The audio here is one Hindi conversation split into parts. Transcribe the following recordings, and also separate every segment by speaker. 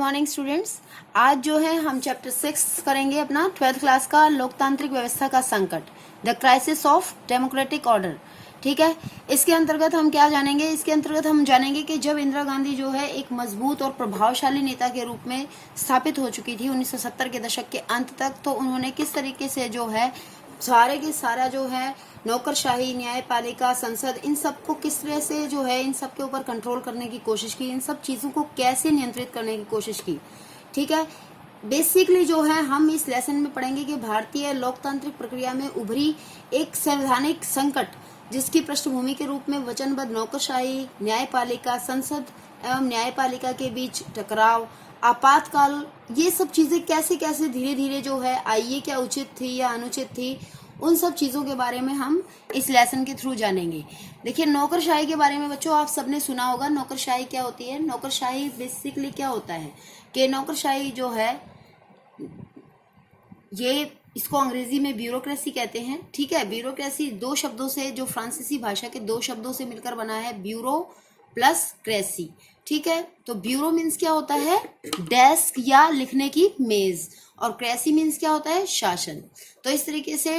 Speaker 1: Morning students. आज जो है हम चैप्टर 6 करेंगे अपना 12th क्लास का लोकतांत्रिक व्यवस्था का संकट, the crisis of democratic order. ठीक है, इसके अंतर्गत हम क्या जानेंगे? इसके अंतर्गत हम जानेंगे कि जब इंदिरा गांधी जो है एक मजबूत और प्रभावशाली नेता के रूप में स्थापित हो चुकी थी 1970 के दशक के अंत तक, तो उन्होंने किस तरीके से जो है सारे के सारा जो है नौकरशाही, न्यायपालिका, संसद, इन सबको किस तरह से जो है इन सब के ऊपर कंट्रोल करने की कोशिश की, इन सब चीज़ों को कैसे नियंत्रित करने की कोशिश की। ठीक है, बेसिकली जो है हम इस लेसन में पढ़ेंगे कि भारतीय लोकतांत्रिक प्रक्रिया में उभरी एक संवैधानिक संकट, जिसकी पृष्ठभूमि के रूप में वचनबद्ध नौकरशाही, न्यायपालिका, संसद एवं न्यायपालिका के बीच टकराव, आपातकाल, ये सब चीजें कैसे कैसे धीरे धीरे जो है आई, ये क्या उचित थी या अनुचित थी, उन सब चीजों के बारे में हम इस लेसन के थ्रू जानेंगे। देखिए, नौकरशाही के बारे में बच्चों आप सबने सुना होगा। नौकरशाही क्या होती है? नौकरशाही बेसिकली क्या होता है कि नौकरशाही जो है ये इसको अंग्रेजी में ब्यूरोक्रेसी कहते हैं। ठीक है, ब्यूरोक्रेसी दो शब्दों से, जो फ्रांसीसी भाषा के दो शब्दों से मिलकर बना है, ब्यूरो प्लस क्रेसी। ठीक है, तो ब्यूरो मीन्स क्या होता है? डेस्क या लिखने की मेज, और क्रेसी मीन्स क्या होता है? शासन। तो इस तरीके से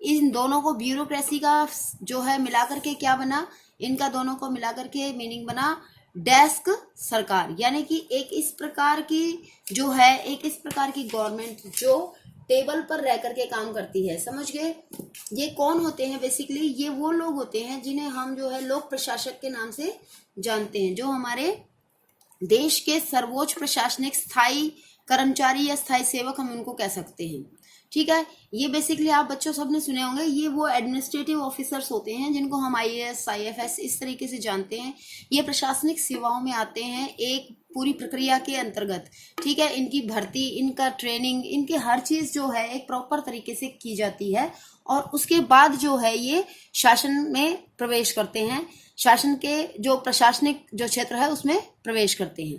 Speaker 1: इन दोनों को, ब्यूरोक्रेसी का जो है मिलाकर के क्या बना, इनका दोनों को मिलाकर के मीनिंग बना डेस्क सरकार। यानी कि एक इस प्रकार की जो है, एक इस प्रकार की गवर्नमेंट जो टेबल पर रह करके काम करती है। समझ गए? ये कौन होते हैं? बेसिकली ये वो लोग होते हैं जिन्हें हम जो है लोक प्रशासक के नाम से जानते हैं, जो हमारे देश के सर्वोच्च प्रशासनिक स्थायी कर्मचारी या स्थायी सेवक हम उनको कह सकते हैं। ठीक है, ये बेसिकली आप बच्चों सबने सुने होंगे, ये वो एडमिनिस्ट्रेटिव ऑफिसर्स होते हैं जिनको हम आईएएस, आईएफएस इस तरीके से जानते हैं। ये प्रशासनिक सेवाओं में आते हैं एक पूरी प्रक्रिया के अंतर्गत। ठीक है, इनकी भर्ती, इनका ट्रेनिंग, इनकी हर चीज जो है एक प्रॉपर तरीके से की जाती है, और उसके बाद जो है ये शासन में प्रवेश करते हैं, शासन के जो प्रशासनिक जो क्षेत्र है उसमें प्रवेश करते हैं।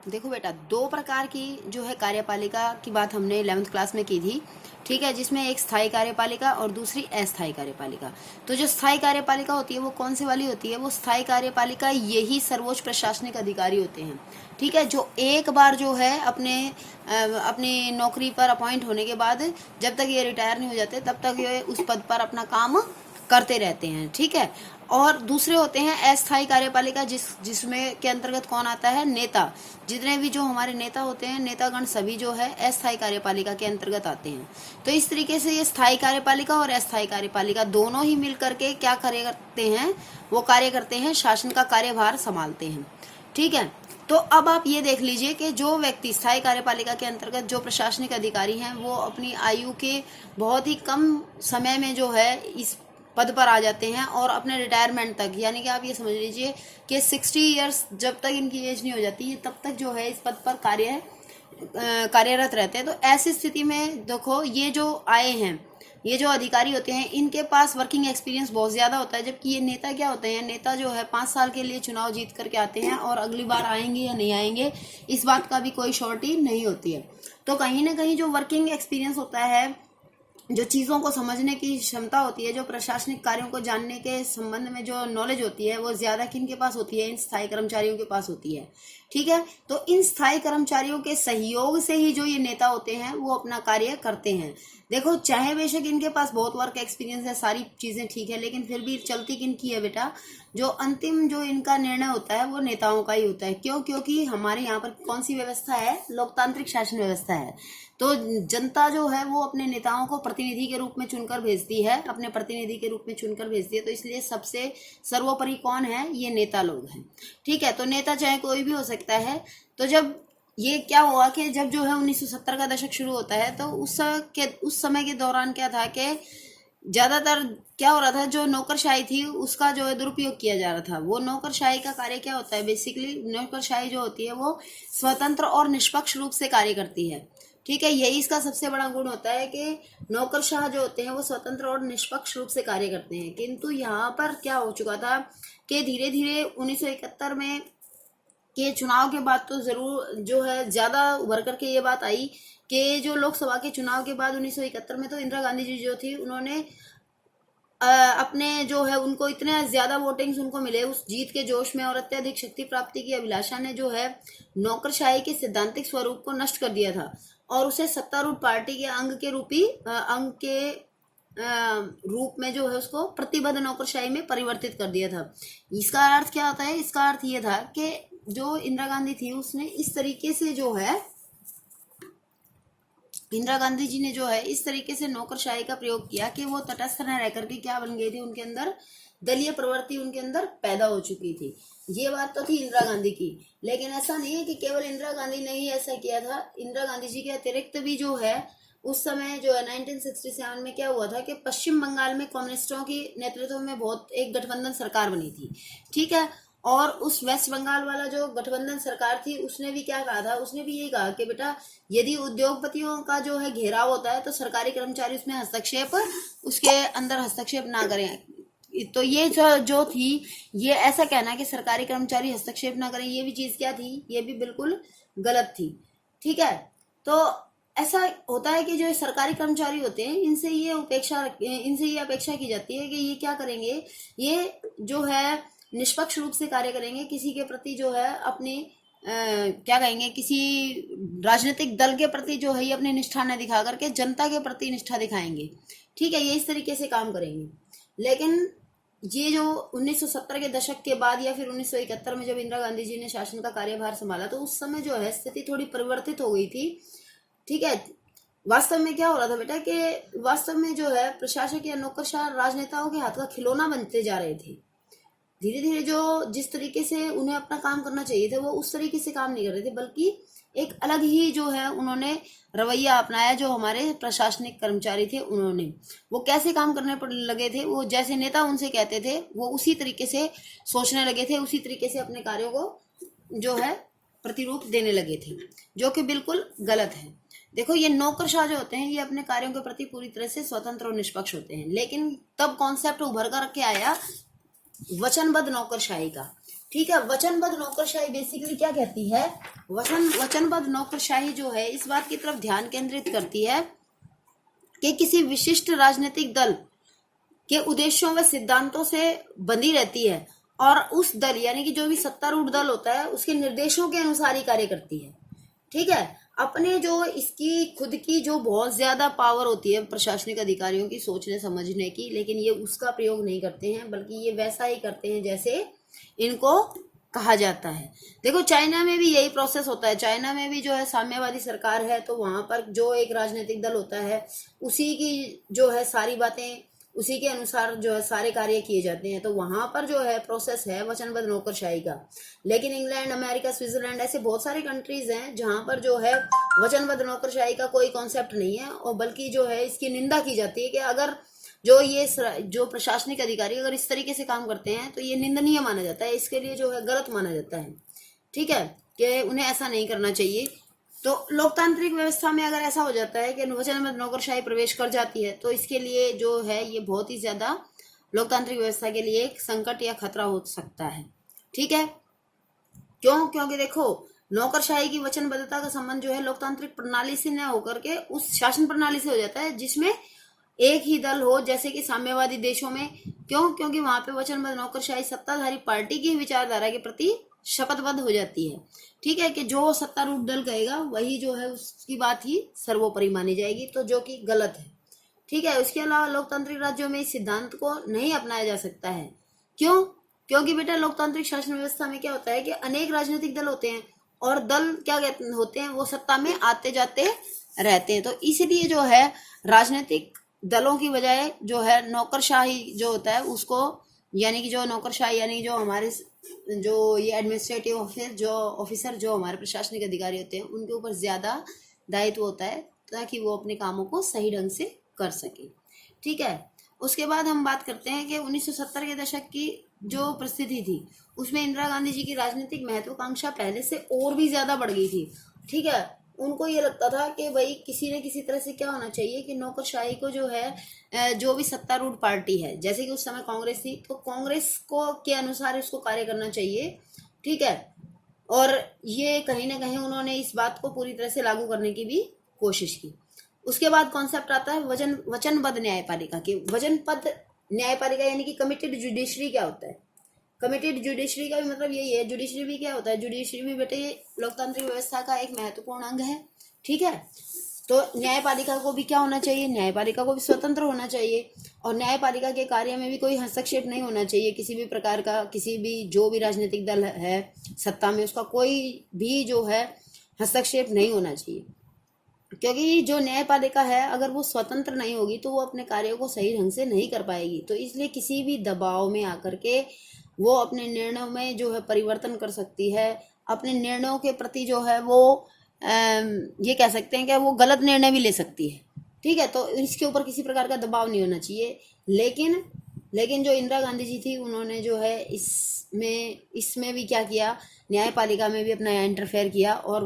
Speaker 1: देखो बेटा, दो प्रकार की जो है कार्यपालिका की बात हमने 11th क्लास में की थी। ठीक है, जिसमें एक स्थायी कार्यपालिका और दूसरी अस्थायी कार्यपालिका। तो जो स्थायी कार्यपालिका होती है वो कौन सी वाली होती है? वो स्थायी कार्यपालिका यही सर्वोच्च प्रशासनिक अधिकारी होते हैं। ठीक है, जो एक बार जो है अपनी नौकरी पर अपॉइंट होने के बाद जब तक ये रिटायर नहीं हो जाते तब तक ये उस पद पर अपना काम करते रहते हैं। ठीक है, और दूसरे होते हैं अस्थायी कार्यपालिका, जिसमें के अंतर्गत कौन आता है? नेता। जितने भी जो हमारे नेता होते हैं, नेतागण सभी जो है अस्थायी कार्यपालिका के अंतर्गत आते हैं। तो इस तरीके से ये स्थायी कार्यपालिका और अस्थायी कार्यपालिका दोनों ही मिल करके क्या कार्य करते हैं? वो कार्य करते हैं, शासन का कार्यभार संभालते हैं। ठीक है, तो अब आप ये देख लीजिए कि जो व्यक्ति स्थायी कार्यपालिका के अंतर्गत जो प्रशासनिक अधिकारी हैं, वो अपनी आयु के बहुत ही कम समय में जो है इस पद पर आ जाते हैं, और अपने रिटायरमेंट तक, यानी कि आप ये समझ लीजिए कि 60 ईयर्स जब तक इनकी एज नहीं हो जाती तब तक जो है इस पद पर कार्यरत रहते हैं। तो ऐसी स्थिति में देखो, ये जो आए हैं, ये जो अधिकारी होते हैं, इनके पास वर्किंग एक्सपीरियंस बहुत ज़्यादा होता है। जबकि ये नेता क्या होते हैं? नेता जो है 5 साल के लिए चुनाव जीत करके आते हैं, और अगली बार आएंगे या नहीं आएंगे इस बात का भी कोई श्योरिटी नहीं होती है। तो कहीं ना कहीं जो वर्किंग एक्सपीरियंस होता है, जो चीज़ों को समझने की क्षमता होती है, जो प्रशासनिक कार्यों को जानने के संबंध में जो नॉलेज होती है, वो ज़्यादा किनके पास होती है? इन स्थायी कर्मचारियों के पास होती है। ठीक है, तो इन स्थायी कर्मचारियों के सहयोग से ही जो ये नेता होते हैं वो अपना कार्य करते हैं। देखो, चाहे बेशक इनके पास बहुत वर्क एक्सपीरियंस है, सारी चीज़ें ठीक है, लेकिन फिर भी चलती किनकी है बेटा? जो अंतिम जो इनका निर्णय होता है वो नेताओं का ही होता है। क्यों? क्योंकि हमारे यहाँ पर कौन सी व्यवस्था है? लोकतांत्रिक शासन व्यवस्था है। तो जनता जो है वो अपने नेताओं को प्रतिनिधि के रूप में चुनकर भेजती है, अपने प्रतिनिधि के रूप में चुनकर भेजती है। तो इसलिए सबसे सर्वोपरि कौन है? ये नेता लोग हैं। ठीक है, तो नेता चाहे कोई भी हो सकता है। तो जब ये क्या हुआ कि जब जो है 1970 का दशक शुरू होता है, तो उस समय के दौरान क्या था कि ज्यादातर क्या हो रहा था? जो नौकरशाही थी उसका जो है दुरुपयोग किया जा रहा था। वो नौकरशाही का कार्य क्या होता है? बेसिकली नौकरशाही जो होती है वो स्वतंत्र और निष्पक्ष रूप से कार्य करती है। ठीक है, यही इसका सबसे बड़ा गुण होता है कि नौकरशाह जो होते हैं वो स्वतंत्र और निष्पक्ष रूप से कार्य करते हैं। किंतु यहाँ पर क्या हो चुका था कि धीरे धीरे 1971 में के चुनाव के बाद तो जरूर जो है ज्यादा उभर करके ये बात आई कि जो लोकसभा के चुनाव के बाद 1971 में तो इंदिरा गांधी जी जो थी उन्होंने अपने जो है उनको इतने ज्यादा वोटिंग्स उनको मिले उस जीत के जोश में और अत्यधिक शक्ति प्राप्ति की अभिलाषा ने जो है नौकरशाही के सिद्धांतिक स्वरूप को नष्ट कर दिया था और उसे सत्तारूढ़ पार्टी के अंग के रूप में जो है उसको प्रतिबद्ध नौकरशाही में परिवर्तित कर दिया था। इसका अर्थ क्या होता है? इसका अर्थ ये था कि जो इंदिरा गांधी थी उसने इस तरीके से जो है इंदिरा गांधी जी ने जो है इस तरीके से नौकरशाही का प्रयोग किया कि वो तटस्थ न रह करके क्या बन गई थी, उनके अंदर दलीय प्रवृत्ति उनके अंदर पैदा हो चुकी थी। ये बात तो थी इंदिरा गांधी की, लेकिन ऐसा नहीं है कि केवल इंदिरा गांधी ने ही ऐसा किया था। इंदिरा गांधी जी के अतिरिक्त भी जो है उस समय जो है 1967 में क्या हुआ था कि पश्चिम बंगाल में कम्युनिस्टों की नेतृत्व में बहुत एक गठबंधन सरकार बनी थी, ठीक है। और उस वेस्ट बंगाल वाला जो गठबंधन सरकार थी उसने भी क्या कहा था? उसने भी यही कहा कि बेटा यदि उद्योगपतियों का जो है घेराव होता है तो सरकारी कर्मचारी उसमें उसके अंदर हस्तक्षेप ना करें। तो ये जो थी ये ऐसा कहना कि सरकारी कर्मचारी हस्तक्षेप ना करें, ये भी चीज क्या थी? ये भी बिल्कुल गलत थी, ठीक है। तो ऐसा होता है कि जो सरकारी कर्मचारी होते हैं इनसे ये अपेक्षा की जाती है कि ये क्या करेंगे, ये जो है निष्पक्ष रूप से कार्य करेंगे, किसी के प्रति जो है अपनी क्या कहेंगे, किसी राजनीतिक दल के प्रति जो है ये अपनी निष्ठा न दिखा करके जनता के प्रति निष्ठा दिखाएंगे, ठीक है। ये इस तरीके से काम करेंगे। लेकिन ये जो 1970 के दशक के बाद या फिर 1971 में जब इंदिरा गांधी जी ने शासन का कार्यभार संभाला तो उस समय जो है स्थिति थोड़ी परिवर्तित हो गई थी, ठीक है। वास्तव में क्या हो रहा था बेटा कि वास्तव में जो है प्रशासक या नौकरशाह राजनेताओं के हाथ का खिलौना बनते जा रहे थे। धीरे धीरे जो जिस तरीके से उन्हें अपना काम करना चाहिए था वो उस तरीके से काम नहीं कर रहे थे, बल्कि एक अलग ही जो है उन्होंने रवैया अपनाया। जो हमारे प्रशासनिक कर्मचारी थे उन्होंने वो कैसे काम करने पर लगे थे, वो जैसे नेता उनसे कहते थे वो उसी तरीके से सोचने लगे थे, उसी तरीके से अपने कार्यों को जो है प्रतिरूप देने लगे थे, जो कि बिल्कुल गलत है। देखो ये नौकरशाह जो होते हैं ये अपने कार्यों के प्रति पूरी तरह से स्वतंत्र और निष्पक्ष होते हैं, लेकिन तब कॉन्सेप्ट उभर कर के आया वचनबद्ध नौकरशाही का, ठीक है। वचनबद्ध नौकरशाही बेसिकली क्या कहती है? वचनबद्ध नौकरशाही जो है इस बात की तरफ ध्यान केंद्रित करती है कि किसी विशिष्ट राजनीतिक दल के उद्देश्यों व सिद्धांतों से बंधी रहती है और उस दल यानी कि जो भी सत्तारूढ़ दल होता है उसके निर्देशों के अनुसार ही कार्य करती है, ठीक है। अपने जो इसकी खुद की जो बहुत ज्यादा पावर होती है प्रशासनिक अधिकारियों की सोचने समझने की, लेकिन ये उसका प्रयोग नहीं करते हैं, बल्कि ये वैसा ही करते हैं जैसे इनको कहा जाता है। देखो चाइना में भी यही प्रोसेस होता है। चाइना में भी जो है साम्यवादी सरकार है तो वहां पर जो एक राजनीतिक दल होता है उसी की जो है सारी बातें उसी के अनुसार जो है सारे कार्य किए जाते हैं, तो वहां पर जो है प्रोसेस है वचनबद्ध नौकरशाही का। लेकिन इंग्लैंड, अमेरिका, स्विट्जरलैंड ऐसे बहुत सारे कंट्रीज हैं जहां पर जो है वचनबद्ध नौकरशाही का कोई कॉन्सेप्ट नहीं है, और बल्कि जो है इसकी निंदा की जाती है कि अगर जो प्रशासनिक अधिकारी अगर इस तरीके से काम करते हैं तो ये निंदनीय माना जाता है, इसके लिए जो है गलत माना जाता है, ठीक है, कि उन्हें ऐसा नहीं करना चाहिए। तो लोकतांत्रिक व्यवस्था में अगर ऐसा हो जाता है कि वचनबद्ध नौकरशाही प्रवेश कर जाती है तो इसके लिए जो है ये बहुत ही ज्यादा लोकतांत्रिक व्यवस्था के लिए एक संकट या खतरा हो सकता है, ठीक है। क्योंकि देखो नौकरशाही की वचनबद्धता का संबंध जो है लोकतांत्रिक प्रणाली से न होकर के उस शासन प्रणाली से हो जाता है जिसमें एक ही दल हो, जैसे कि साम्यवादी देशों में। क्योंकि वहां पे वचनबद्ध नौकरशाही सत्ताधारी पार्टी की विचारधारा के प्रति शपथबद्ध हो जाती है, ठीक है, कि जो सत्तारूढ़ दल कहेगा वही जो है उसकी बात ही सर्वोपरि मानी जाएगी, तो जो कि गलत है, ठीक है। उसके अलावा लोकतांत्रिक राज्यों में इस सिद्धांत को नहीं अपनाया जा सकता है। क्योंकि बेटा लोकतांत्रिक शासन व्यवस्था में क्या होता है कि अनेक राजनीतिक दल होते हैं और दल क्या होते हैं वो सत्ता में आते जाते रहते हैं, तो इसलिए जो है राजनीतिक दलों की बजाय जो है नौकरशाही जो होता है उसको यानी कि जो नौकरशाही यानी जो हमारे जो ये एडमिनिस्ट्रेटिव ऑफिसर जो हमारे प्रशासनिक अधिकारी होते हैं उनके ऊपर ज्यादा दायित्व होता है ताकि वो अपने कामों को सही ढंग से कर सके, ठीक है। उसके बाद हम बात करते हैं कि 1970 के दशक की जो परिस्थिति थी उसमें इंदिरा गांधी जी की राजनीतिक महत्वाकांक्षा पहले से और भी ज्यादा बढ़ गई थी, ठीक है। उनको ये लगता था कि भाई किसी न किसी तरह से क्या होना चाहिए कि नौकरशाही को जो है जो भी सत्तारूढ़ पार्टी है, जैसे कि उस समय कांग्रेस थी तो कांग्रेस को के अनुसार उसको कार्य करना चाहिए, ठीक है। और ये कहीं ना कहीं उन्होंने इस बात को पूरी तरह से लागू करने की भी कोशिश की। उसके बाद कॉन्सेप्ट आता है वचनबद्ध न्यायपालिका की। वचनबद्ध न्यायपालिका यानी कि कमिटेड जुडिशरी क्या होता है? कमिटेड जुडिशरी का भी मतलब यही है। जुडिशरी भी क्या होता है? जुडिशरी भी बेटे लोकतांत्रिक व्यवस्था का एक महत्वपूर्ण अंग है, ठीक है। तो न्यायपालिका को भी क्या होना चाहिए? न्यायपालिका को भी स्वतंत्र होना चाहिए, और न्यायपालिका के कार्य में भी कोई हस्तक्षेप नहीं होना चाहिए किसी भी प्रकार का। किसी भी जो भी राजनीतिक दल है सत्ता में, उसका कोई भी जो है हस्तक्षेप नहीं होना चाहिए, क्योंकि जो न्यायपालिका है अगर वो स्वतंत्र नहीं होगी तो वो अपने कार्यों को सही ढंग से नहीं कर पाएगी। तो इसलिए किसी भी दबाव में आकर के वो अपने निर्णयों में जो है परिवर्तन कर सकती है। अपने निर्णयों के प्रति जो है वो ये कह सकते हैं कि वो गलत निर्णय भी ले सकती है, ठीक है। तो इसके ऊपर किसी प्रकार का दबाव नहीं होना चाहिए। लेकिन जो इंदिरा गांधी जी थी, उन्होंने जो है इसमें भी क्या किया, न्यायपालिका में भी अपना इंटरफेयर किया, और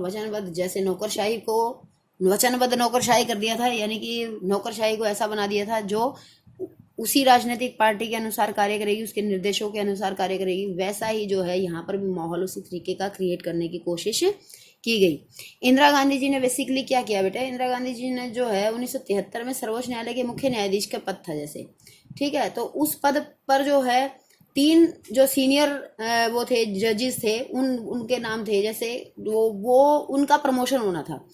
Speaker 1: वचनबद्ध नौकरशाही कर दिया था। यानी कि नौकरशाही को ऐसा बना दिया था जो उसी राजनीतिक पार्टी के अनुसार कार्य करेगी, उसके निर्देशों के अनुसार कार्य करेगी। वैसा ही जो है यहाँ पर भी माहौल उसी तरीके का क्रिएट करने की कोशिश की गई। इंदिरा गांधी जी ने बेसिकली क्या किया बेटा? इंदिरा गांधी जी ने जो है 1973 में सर्वोच्च न्यायालय के मुख्य न्यायाधीश का पद था जैसे, ठीक है। तो उस पद पर जो है 3 जो सीनियर वो थे, जजेस थे, उनके नाम थे जैसे वो उनका प्रमोशन होना था।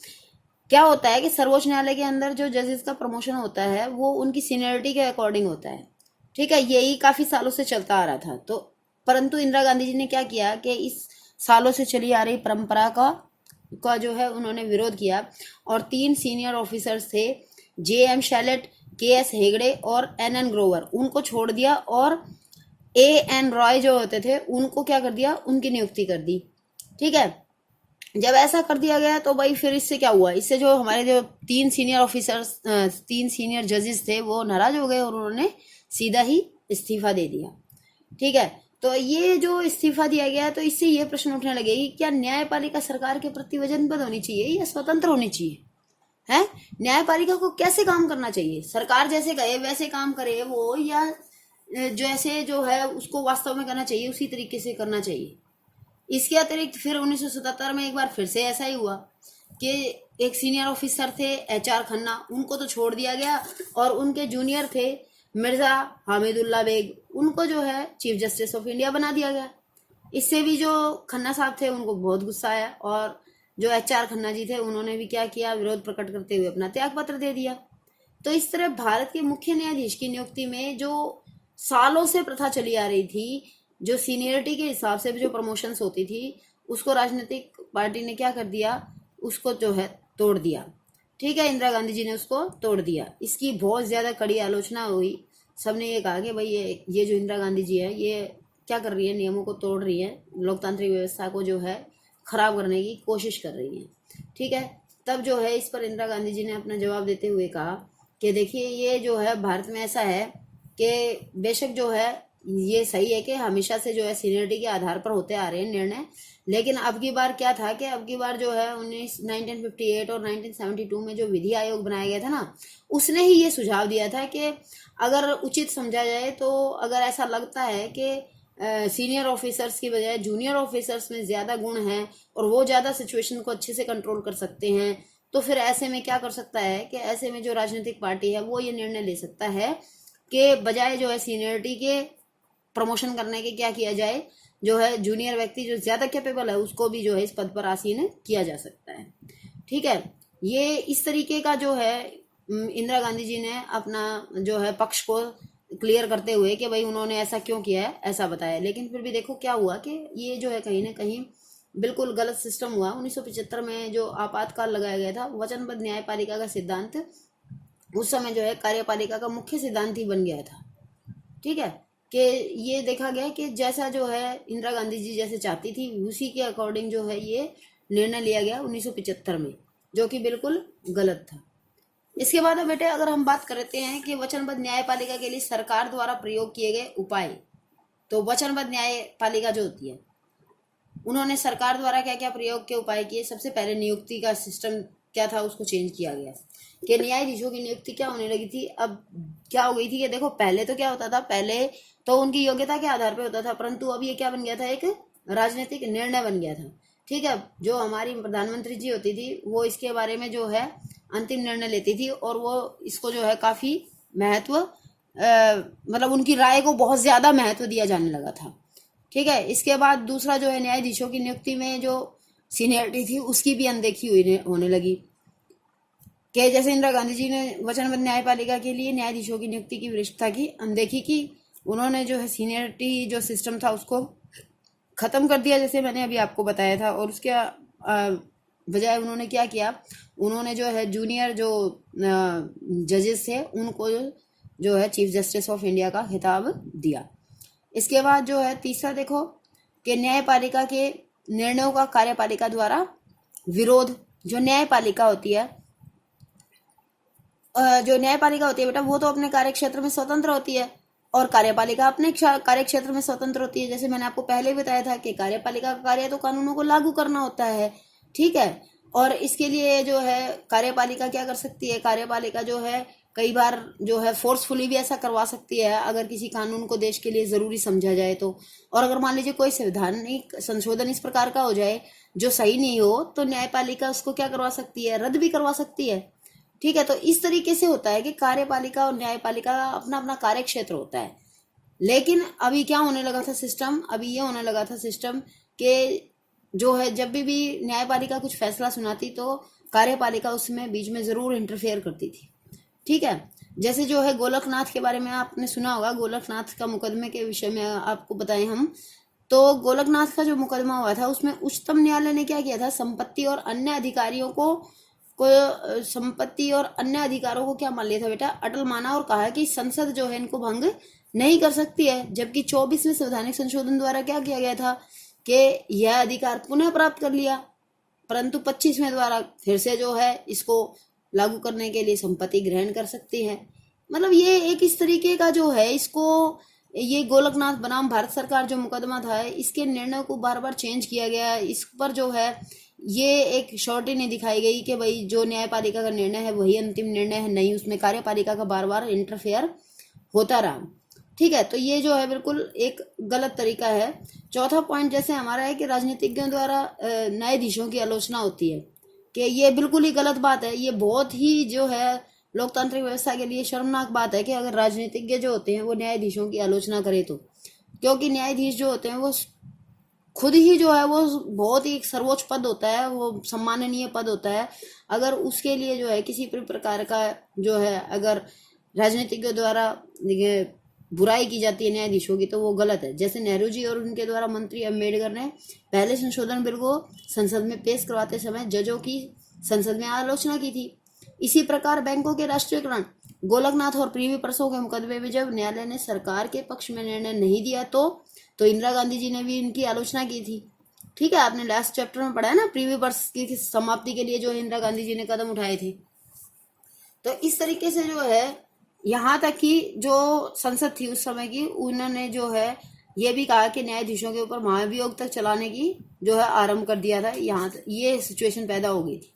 Speaker 1: क्या होता है कि सर्वोच्च न्यायालय के अंदर जो जजेस का प्रमोशन होता है वो उनकी सीनियरिटी के अकॉर्डिंग होता है, ठीक है। यही काफी सालों से चलता आ रहा था। तो परंतु इंदिरा गांधी जी ने क्या किया कि इस सालों से चली आ रही परंपरा का जो है उन्होंने विरोध किया, और 3 सीनियर ऑफिसर्स थे, JM शैलेट, KS हेगड़े और NN ग्रोवर, उनको छोड़ दिया, और AN रॉय जो होते थे उनको क्या कर दिया, उनकी नियुक्ति कर दी, ठीक है। जब ऐसा कर दिया गया तो भाई फिर इससे क्या हुआ? इससे जो हमारे जो 3 सीनियर ऑफिसर्स 3 सीनियर जजेस थे वो नाराज हो गए, और उन्होंने सीधा ही इस्तीफा दे दिया, ठीक है। तो ये जो इस्तीफा दिया गया, तो इससे ये प्रश्न उठने लगे कि क्या न्यायपालिका सरकार के प्रति वचनबद्ध होनी चाहिए या स्वतंत्र होनी चाहिए? है, न्यायपालिका को कैसे काम करना चाहिए? सरकार जैसे कहे वैसे काम करे वो, या जैसे जो है उसको वास्तव में करना चाहिए उसी तरीके से करना चाहिए? इसके अतिरिक्त फिर 1977 में एक बार फिर से ऐसा ही हुआ कि एक सीनियर ऑफिसर थे HR खन्ना, उनको तो छोड़ दिया गया, और उनके जूनियर थे मिर्जा हामिदुल्ला बेग, उनको जो है चीफ जस्टिस ऑफ इंडिया बना दिया गया। इससे भी जो खन्ना साहब थे उनको बहुत गुस्सा आया, और जो HR खन्ना जी थे उन्होंने भी क्या किया, विरोध प्रकट करते हुए अपना त्याग पत्र दे दिया। तो इस तरह भारत के मुख्य न्यायाधीश की नियुक्ति में जो सालों से प्रथा चली आ रही थी, जो सीनियरिटी के हिसाब से जो प्रमोशंस होती थी, उसको राजनीतिक पार्टी ने क्या कर दिया, उसको जो है तोड़ दिया, ठीक है। इंदिरा गांधी जी ने उसको तोड़ दिया। इसकी बहुत ज़्यादा कड़ी आलोचना हुई। सबने ये कहा कि भाई ये जो इंदिरा गांधी जी है ये क्या कर रही है, नियमों को तोड़ रही है, लोकतांत्रिक व्यवस्था को जो है खराब करने की कोशिश कर रही है, ठीक है। तब जो है इस पर इंदिरा गांधी जी ने अपना जवाब देते हुए कहा कि देखिए ये जो है भारत में ऐसा है कि बेशक जो है ये सही है कि हमेशा से जो है सीनियरिटी के आधार पर होते आ रहे हैं निर्णय, लेकिन अब की बार क्या था कि अब की बार जो है 1958 और 1972 में जो विधि आयोग बनाया गया था ना, उसने ही ये सुझाव दिया था कि अगर उचित समझा जाए, तो अगर ऐसा लगता है कि सीनियर ऑफिसर्स की बजाय जूनियर ऑफिसर्स में ज़्यादा गुण हैं और वो ज़्यादा सिचुएशन को अच्छे से कंट्रोल कर सकते हैं, तो फिर ऐसे में क्या कर सकता है कि ऐसे में जो राजनीतिक पार्टी है वो ये निर्णय ले सकता है कि बजाय जो है सीनियरिटी के प्रमोशन करने के क्या किया जाए, जो है जूनियर व्यक्ति जो ज़्यादा कैपेबल है उसको भी जो है इस पद पर आसीन किया जा सकता है, ठीक है। ये इस तरीके का जो है इंदिरा गांधी जी ने अपना जो है पक्ष को क्लियर करते हुए कि भाई उन्होंने ऐसा क्यों किया है ऐसा बताया। लेकिन फिर भी देखो क्या हुआ कि ये जो है कहीं ना कहीं बिल्कुल गलत सिस्टम हुआ। 1975 में जो आपातकाल लगाया गया था, वचनबद्ध न्यायपालिका का सिद्धांत उस समय जो है कार्यपालिका का मुख्य सिद्धांत ही बन गया था, ठीक है। कि ये देखा गया कि जैसा जो है इंदिरा गांधी जी जैसे चाहती थी उसी के अकॉर्डिंग जो है ये निर्णय लिया गया 1975 में, जो कि बिल्कुल गलत था। इसके बाद अब बेटे अगर हम बात करते हैं कि वचनबद्ध न्यायपालिका के लिए सरकार द्वारा प्रयोग किए गए उपाय, तो वचनबद्ध न्यायपालिका जो होती है उन्होंने सरकार द्वारा क्या क्या प्रयोग के उपाय किए। सबसे पहले नियुक्ति का सिस्टम क्या था उसको चेंज किया गया कि न्यायाधीशों की नियुक्ति क्या होने लगी थी। अब क्या हो गई थी कि देखो पहले तो क्या होता था, पहले तो उनकी योग्यता के आधार पर होता था, परंतु अब ये क्या बन गया था, एक राजनीतिक निर्णय बन गया था, ठीक है। जो हमारी प्रधानमंत्री जी होती थी वो इसके बारे में जो है अंतिम निर्णय लेती थी, और वो इसको जो है काफ़ी महत्व मतलब उनकी राय को बहुत ज़्यादा महत्व दिया जाने लगा था। ठीक है, इसके बाद दूसरा जो है न्यायाधीशों की नियुक्ति में जो सीनियरिटी थी उसकी भी अनदेखी होने लगी, कि जैसे इंदिरा गांधी जी ने वचनबद्ध न्यायपालिका के लिए न्यायाधीशों की नियुक्ति की वरिष्ठता की अनदेखी की। उन्होंने जो है सीनियरिटी जो सिस्टम था उसको ख़त्म कर दिया, जैसे मैंने अभी आपको बताया था। और उसके बजाय उन्होंने क्या किया, उन्होंने जो है जूनियर जो जजेस थे उनको जो है चीफ जस्टिस ऑफ इंडिया का खिताब दिया। इसके बाद जो है तीसरा देखो कि न्यायपालिका के निर्णयों का कार्यपालिका द्वारा विरोध। जो न्यायपालिका होती है बेटा, वो तो अपने कार्य क्षेत्र में स्वतंत्र होती है और कार्यपालिका अपने कार्य क्षेत्र में स्वतंत्र होती है। जैसे मैंने आपको पहले ही बताया था कि कार्यपालिका का कार्य तो कानूनों को लागू करना होता है। ठीक है, और इसके लिए जो है कार्यपालिका क्या कर सकती है, कार्यपालिका जो है कई बार जो है फोर्सफुली भी ऐसा करवा सकती है अगर किसी कानून को देश के लिए ज़रूरी समझा जाए तो। और अगर मान लीजिए कोई संवैधानिक संशोधन इस प्रकार का हो जाए जो सही नहीं हो, तो न्यायपालिका उसको क्या करवा सकती है, रद्द भी करवा सकती है। ठीक है, तो इस तरीके से होता है कि कार्यपालिका और न्यायपालिका का अपना अपना कार्य क्षेत्र होता है। लेकिन अभी क्या होने लगा था सिस्टम, अभी ये होने लगा था सिस्टम कि जो है जब भी न्यायपालिका कुछ फैसला सुनाती तो कार्यपालिका उसमें बीच में ज़रूर इंटरफेयर करती थी। ठीक है, जैसे जो है गोलकनाथ के बारे में आपने सुना होगा, गोलकनाथ का मुकदमे के विषय में आपको बताएं हम। तो गोलकनाथ का जो मुकदमा हुआ था उसमें उच्चतम न्यायालय ने क्या किया था, संपत्ति और अन्य अधिकारियों को संपत्ति और अन्य अधिकारों को क्या मान लिया था बेटा, अटल माना, और कहा कि संसद जो है इनको भंग नहीं कर सकती है। जबकि 24वें संवैधानिक संशोधन द्वारा क्या किया गया था कि यह अधिकार पुनः प्राप्त कर लिया, परंतु 25वें द्वारा फिर से जो है इसको लागू करने के लिए संपत्ति ग्रहण कर सकती है। मतलब ये एक इस तरीके का जो है, इसको ये गोलकनाथ बनाम भारत सरकार जो मुकदमा था इसके निर्णय को बार बार चेंज किया गया। इस पर जो है ये एक शॉर्टी नहीं दिखाई गई कि भाई जो न्यायपालिका का निर्णय है वही अंतिम निर्णय है, नहीं, उसमें कार्यपालिका का बार बार इंटरफेयर होता रहा। ठीक है, तो ये जो है बिल्कुल एक गलत तरीका है। चौथा पॉइंट जैसे हमारा है कि राजनीतिज्ञों द्वारा न्यायाधीशों की आलोचना होती है, कि ये बिल्कुल ही गलत बात है। ये बहुत ही जो है लोकतांत्रिक व्यवस्था के लिए शर्मनाक बात है कि अगर राजनीतिज्ञ जो होते हैं वो न्यायाधीशों की आलोचना करें तो, क्योंकि न्यायाधीश जो होते हैं वो खुद ही जो है वो बहुत ही सर्वोच्च पद होता है, वो सम्माननीय पद होता है। अगर उसके लिए जो है किसी भी प्रकार का जो है अगर राजनीतिज्ञों द्वारा बुराई की जाती है न्यायाधीशों की तो वो गलत है। जैसे नेहरू जी और उनके द्वारा मंत्री अम्बेडकर ने पहले संशोधन बिल को संसद में पेश करवाते समय जजों की संसद में आलोचना की थी। इसी प्रकार बैंकों के राष्ट्रीयकरण, गोलकनाथ और प्रीवी परसों के मुकदमे में जब न्यायालय ने सरकार के पक्ष में निर्णय नहीं दिया तो इंदिरा गांधी जी ने भी इनकी आलोचना की थी। ठीक है, आपने लास्ट चैप्टर में पढ़ा है ना, प्रीवी पर्स की समाप्ति के लिए जो इंदिरा गांधी जी ने कदम उठाए थे। तो इस तरीके से जो है यहाँ तक कि जो संसद थी उस समय की, उन्होंने जो है ये भी कहा कि न्यायाधीशों के ऊपर महाभियोग तक चलाने की जो है आरंभ कर दिया था। यहाँ ये सिचुएशन पैदा हो गई थी।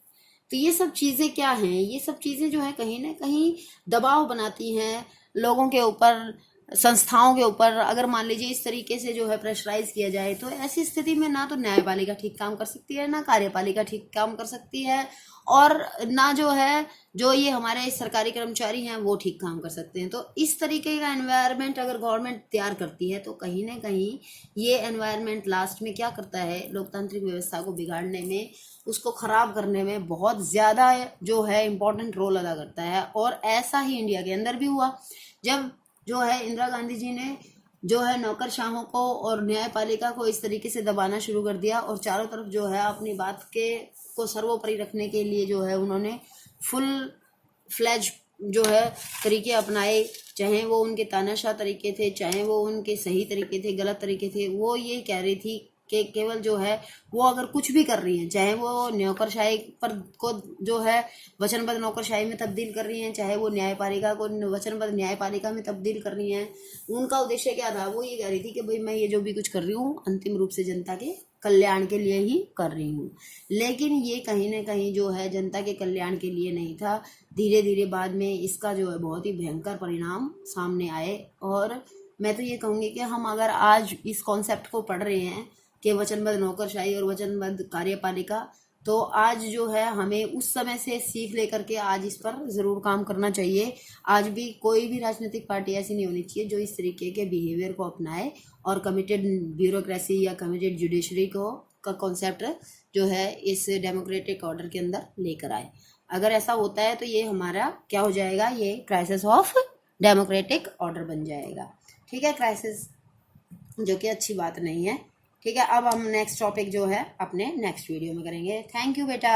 Speaker 1: तो ये सब चीज़ें क्या हैं, ये सब चीज़ें जो है कहीं ना कहीं दबाव बनाती हैं लोगों के ऊपर, संस्थाओं के ऊपर। अगर मान लीजिए इस तरीके से जो है प्रेशराइज किया जाए तो ऐसी स्थिति में ना तो न्यायपालिका ठीक काम कर सकती है, ना कार्यपालिका ठीक काम कर सकती है, और ना जो है जो ये हमारे सरकारी कर्मचारी हैं वो ठीक काम कर सकते हैं। तो इस तरीके का एनवायरनमेंट अगर गवर्नमेंट तैयार करती है तो कहीं ना कहीं ये एनवायरनमेंट लास्ट में क्या करता है, लोकतांत्रिक व्यवस्था को बिगाड़ने में, उसको ख़राब करने में बहुत ज़्यादा जो है इम्पोर्टेंट रोल अदा करता है। और ऐसा ही इंडिया के अंदर भी हुआ, जब जो है इंदिरा गांधी जी ने जो है नौकरशाहों को और न्यायपालिका को इस तरीके से दबाना शुरू कर दिया और चारों तरफ जो है अपनी बात को सर्वोपरि रखने के लिए जो है उन्होंने फुल फ्लैज जो है तरीके अपनाए, चाहे वो उनके तानाशाह तरीके थे, चाहे वो उनके सही तरीके थे, गलत तरीके थे। वो ये कह रही थी कि केवल जो है वो अगर कुछ भी कर रही हैं, चाहे वो नौकरशाही पर को जो है वचनबद्ध नौकरशाही में तब्दील कर रही हैं, चाहे वो न्यायपालिका को वचनबद्ध न्यायपालिका में तब्दील कर रही हैं, उनका उद्देश्य क्या था, वो ये कह रही थी कि भाई मैं ये जो भी कुछ कर रही हूँ अंतिम रूप से जनता के कल्याण के लिए ही कर रही हूँ। लेकिन ये कहीं ना कहीं जो है जनता के कल्याण के लिए नहीं था। धीरे धीरे बाद में इसका जो है बहुत ही भयंकर परिणाम सामने आए। और मैं तो ये कहूँगी कि हम अगर आज इस कॉन्सेप्ट को पढ़ रहे हैं कि वचनबद्ध नौकरशाही और वचनबद्ध कार्यपालिका, तो आज जो है हमें उस समय से सीख लेकर के आज इस पर ज़रूर काम करना चाहिए। आज भी कोई भी राजनीतिक पार्टी ऐसी नहीं होनी चाहिए जो इस तरीके के बिहेवियर को अपनाए और कमिटेड ब्यूरोक्रेसी या कमिटेड जुडिशरी को का कॉन्सेप्ट जो है इस डेमोक्रेटिक ऑर्डर के अंदर लेकर आए। अगर ऐसा होता है तो ये हमारा क्या हो जाएगा, ये क्राइसिस ऑफ डेमोक्रेटिक ऑर्डर बन जाएगा। ठीक है, क्राइसिस, जो कि अच्छी बात नहीं है। ठीक है, अब हम नेक्स्ट टॉपिक जो है अपने नेक्स्ट वीडियो में करेंगे। थैंक यू बेटा।